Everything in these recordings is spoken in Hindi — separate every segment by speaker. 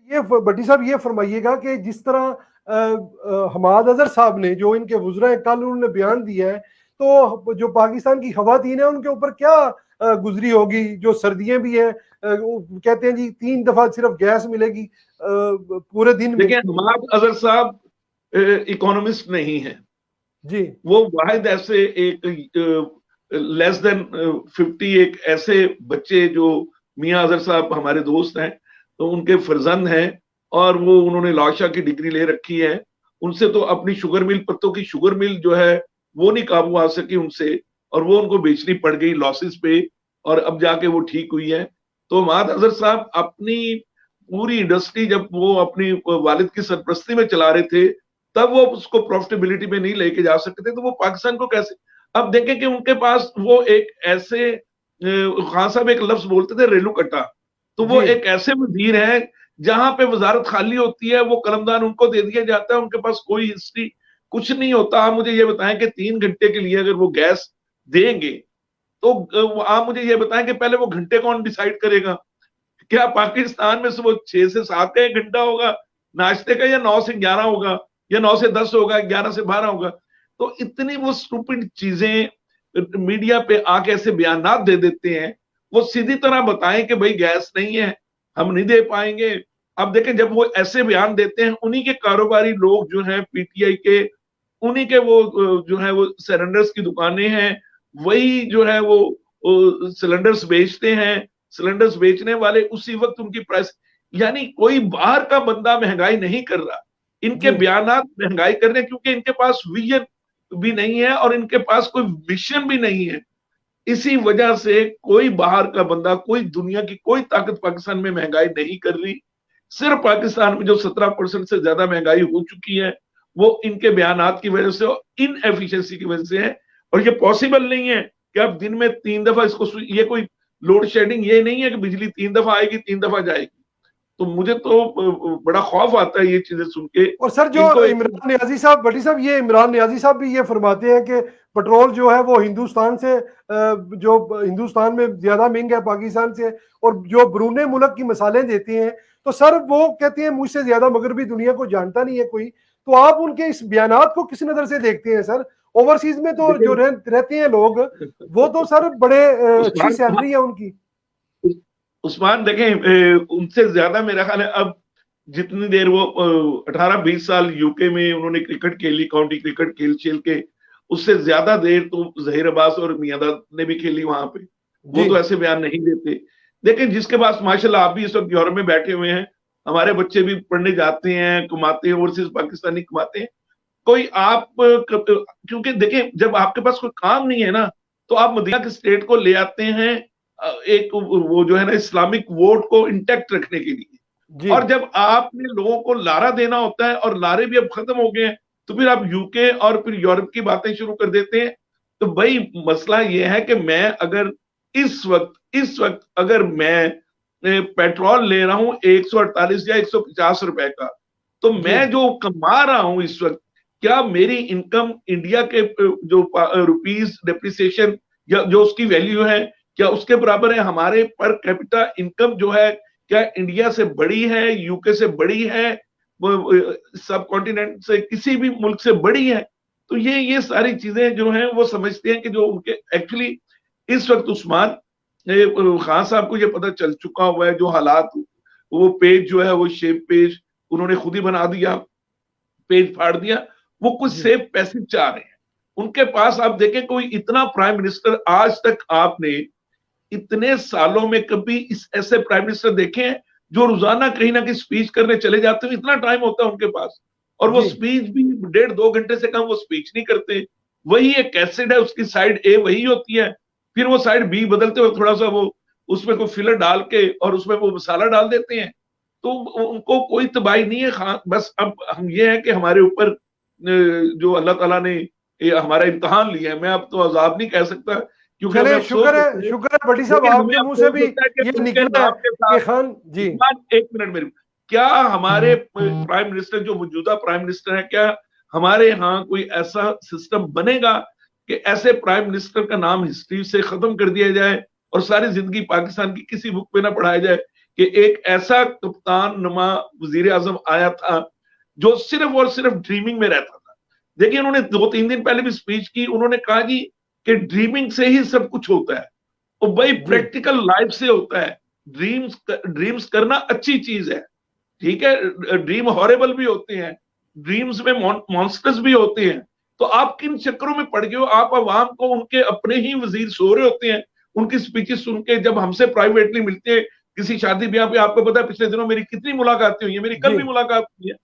Speaker 1: ये भट्टी साहब ये फरमाइएगा कि जिस तरह हमाद अजहर साहब ने जो इनके वुज़रा हैं, कल उन्होंने बयान दिया है, तो जो पाकिस्तान की खवातीन है उनके ऊपर क्या गुजरी होगी, जो सर्दियां भी हैं, वो कहते हैं जी 3 दफा सिर्फ गैस मिलेगी पूरे दिन में।
Speaker 2: देखिए, हमाद अजहर साहब इकोनॉमिस्ट नहीं है
Speaker 1: जी,
Speaker 2: वो वाहिद ऐसे एक लेस देन 50 एक ऐसे बच्चे जो मियां अजहर साहब हमारे दोस्त हैं, तो उनके फर्जंद हैं, और वो उन्होंने लाशा की डिग्री ले रखी है। उनसे तो अपनी शुगर मिल, पत्तों की शुगर मिल जो है वो नहीं काबू आ सकी उनसे, और वो उनको बेचनी पड़ गई लॉसेस पे, और अब जाके वो ठीक हुई है। तो माद अजहर साहब अपनी पूरी इंडस्ट्री जब वो अपनी वालिद की सरपरस्ती में चला रहे थे, तब वो उसको प्रॉफिटेबिलिटी में नहीं लेके जा सकते थे, तो वो पाकिस्तान को कैसे। अब देखें कि उनके पास वो एक ऐसे खान साहब एक लफ्ज बोलते थे, रेलू कट्टा, तो वो
Speaker 1: जी,
Speaker 2: एक ऐसे वजीर है जहां पे वजारत खाली होती है, वो कलमदान उनको दे दिया जाता है, उनके पास कोई हिस्ट्री कुछ नहीं होता। आप मुझे ये बताएं कि 3 घंटे के लिए अगर वो गैस देंगे, तो आप मुझे ये बताएं कि पहले वो घंटे कौन डिसाइड करेगा। क्या पाकिस्तान में सुबह 6 से 7 का 1 घंटा होगा नाश्ते का, या 9 से 11 होगा, या 9 से 10 होगा, 11 से 12 होगा। तो इतनी वो स्टूपिड चीजें मीडिया पे आके ऐसे बयान दे देते हैं। वो सीधी तरह बताएं कि भाई गैस नहीं है, हम नहीं दे पाएंगे। अब देखें, जब वो ऐसे बयान देते हैं, उन्हीं के कारोबारी लोग जो हैं पीटीआई के, उन्हीं के वो जो है वो सिलेंडर्स की दुकानें हैं, वही जो है वो सिलेंडर्स बेचते हैं। सिलेंडर्स बेचने वाले उसी वक्त उनकी प्राइस, यानी कोई बाहर का बंदा महंगाई नहीं कर रहा, इनके
Speaker 1: जी,
Speaker 2: बयानात महंगाई कर रहे हैं, क्योंकि इनके पास विजन भी नहीं है और इनके पास कोई मिशन भी नहीं है। इसी वजह से कोई बाहर का बंदा, कोई दुनिया की कोई ताकत पाकिस्तान में महंगाई नहीं कर रही। सिर्फ पाकिस्तान में जो 17% से ज्यादा महंगाई हो चुकी है, वो इनके बयानात की वजह से और इन एफिशिएंसी की वजह से है। और ये पॉसिबल नहीं है कि आप दिन में 3 दफा इसको, ये कोई लोड शेडिंग ये नहीं है कि बिजली 3 दफा आएगी 3 दफा जाएगी। तो मुझे तो बड़ा खौफ आता है ये चीजें सुन के।
Speaker 1: और सर जो
Speaker 2: इनको एक,
Speaker 1: इमरान नियाजी साहब, भट्टी साहब, ये इमरान नियाजी साहब भी ये फरमाते हैं कि पेट्रोल जो है वो हिंदुस्तान से जो हिंदुस्तान में ज्यादा महंगा है पाकिस्तान से, और जो ब्रूने मुल्क की मिसालें देते हैं, तो सर वो कहते हैं मुझसे ज्यादा मगरबी दुनिया को जानता नहीं है कोई। तो आप उनके इस बयानात को किस नजर से देखते हैं सर? ओवरसीज में तो जो
Speaker 2: देखिए
Speaker 1: रहते हैं लोग, वो तो सर बड़े अच्छी
Speaker 2: उस्मान
Speaker 1: सैलरी है उनकी।
Speaker 2: उस्मान देखें, उनसे ज्यादा मेरा ख्याल है अब, जितनी देर वो 18-20 साल यूके में उन्होंने क्रिकेट खेली, काउंटी क्रिकेट खेल खेल के, उससे ज्यादा देर तो जहीर अब्बास और मियांदाद ने भी खेली वहां पे। वो
Speaker 1: जी,
Speaker 2: तो ऐसे बयान नहीं देते। लेकिन जिसके पास माशाल्लाह, आप भी इस वक्त यूरोप में बैठे हुए हैं, हमारे बच्चे भी पढ़ने जाते हैं, कमाते हैं, ओवरसीज पाकिस्तानी कमाते हैं। कोई आप क्योंकि देखिए, जब आपके पास कोई काम नहीं है ना, तो आप मदीना के स्टेट को ले आते हैं, एक वो जो है ना इस्लामिक वोट को इंटैक्ट रखने के लिए।
Speaker 1: जी,
Speaker 2: और जब आपने लोगों को लारा देना होता है, और लारे भी अब खत्म हो गए हैं, तो फिर आप यूके और फिर यूरोप की बातें शुरू कर देते हैं। तो भाई मसला यह है कि मैं अगर इस वक्त अगर मैं पेट्रोल ले रहा हूं 148 या 150 रुपए का, तो
Speaker 1: जी,
Speaker 2: मैं जो कमा रहा हूं इस वक्त, क्या मेरी इनकम इंडिया के जो रुपीज डेप्रिसिएशन या जो उसकी वैल्यू है, क्या उसके बराबर है? हमारे पर कैपिटा इनकम जो है, क्या इंडिया से बड़ी है, यूके से बड़ी है, सब कॉन्टिनेंट से किसी भी मुल्क से बड़ी है? तो ये सारी चीजें जो हैं वो समझते हैं कि जो उनके एक्चुअली इस वक्त उस्मान खान साहब को ये पता चल चुका हुआ है जो हालात, वो पेज जो है वो शेप पेज उन्होंने खुद ही बना दिया, पेज फाड़ दिया। वो कुछ
Speaker 1: जी,
Speaker 2: सेफ पैसे चाह रहे हैं उनके पास। आप देखें, कोई इतना प्राइम मिनिस्टर आज तक आपने इतने सालों में कभी इस ऐसे प्राइम मिनिस्टर देखे हैं जो रोजाना कहीं ना कहीं स्पीच करने चले जाते हैं? इतना टाइम होता है उनके पास, और वो
Speaker 1: जी,
Speaker 2: स्पीच भी 1.5-2 घंटे से कम वो स्पीच नहीं करते। वही एक कैसेट है, उसकी साइड ए वही होती है, फिर वो साइड बी बदलते हुए थोड़ा सा वो उसमें कोई फिलर डाल के और उसमें वो मसाला डाल देते हैं। तो उनको कोई तबाही नहीं है। खान बस अब हम ये है कि हमारे ऊपर जो अल्लाह ताला ने हमारा इम्तहान लिया है, मैं अब तो अजाब नहीं कह सकता, क्योंकि हमें
Speaker 1: चले,
Speaker 2: अफसोस होता है।
Speaker 1: शुक्र है भट्टी साहब,
Speaker 2: लेकिन हमें
Speaker 1: आपके मुंह से
Speaker 2: अफसोस
Speaker 1: भी
Speaker 2: होता है कि
Speaker 1: ये
Speaker 2: उनके
Speaker 1: निकला है
Speaker 2: नाम के साथ,
Speaker 1: कि खान जी।
Speaker 2: उस्मान 1 मिनट मेरे, क्या हमारे प्राइम मिनिस्टर जो मौजूदा प्राइम मिनिस्टर है, क्या हमारे यहाँ कोई ऐसा सिस्टम बनेगा कि ऐसे प्राइम मिनिस्टर का नाम हिस्ट्री से खत्म कर दिया जाए और सारी जिंदगी पाकिस्तान की किसी बुक पे ना पढ़ाया जाए कि एक ऐसा कप्तान नुमा वजीर आजम आया था जो सिर्फ और सिर्फ ड्रीमिंग में रहता था। देखिए उन्होंने 2-3 दिन पहले भी स्पीच की, उन्होंने कहा जी कि ड्रीमिंग से ही सब कुछ होता है, और भाई प्रैक्टिकल लाइफ से होता है। ड्रीम्स करना अच्छी चीज है, ठीक है, ड्रीम हॉरेबल भी होते हैं, ड्रीम्स में मॉन्स्टर्स भी होते हैं। तो आप किन चक्करों में पड़ गए हो? आप अवाम को, उनके अपने ही वजीर सो रहे होते हैं उनकी स्पीचेस सुन के, जब हमसे प्राइवेटली मिलते हैं किसी शादी ब्याह पे, आपको पता है पिछले दिनों मेरी कितनी मुलाकातें हुई है, मेरी कल भी मुलाकात हुई है,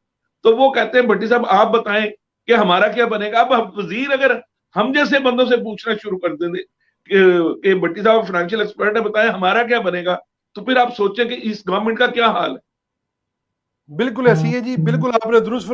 Speaker 2: तो वो कहते हैं भट्टी साहब आप बताएं कि हमारा क्या बनेगा। अब वजीर अगर हम जैसे बंदों से पूछना शुरू कर देंगे कि भट्टी साहब फाइनेंशियल एक्सपर्ट है, बताएं हमारा क्या बनेगा, तो फिर आप सोचें कि इस गवर्नमेंट का क्या हाल है।
Speaker 1: बिल्कुल ऐसी है जी, बिल्कुल आपने दुरुस्त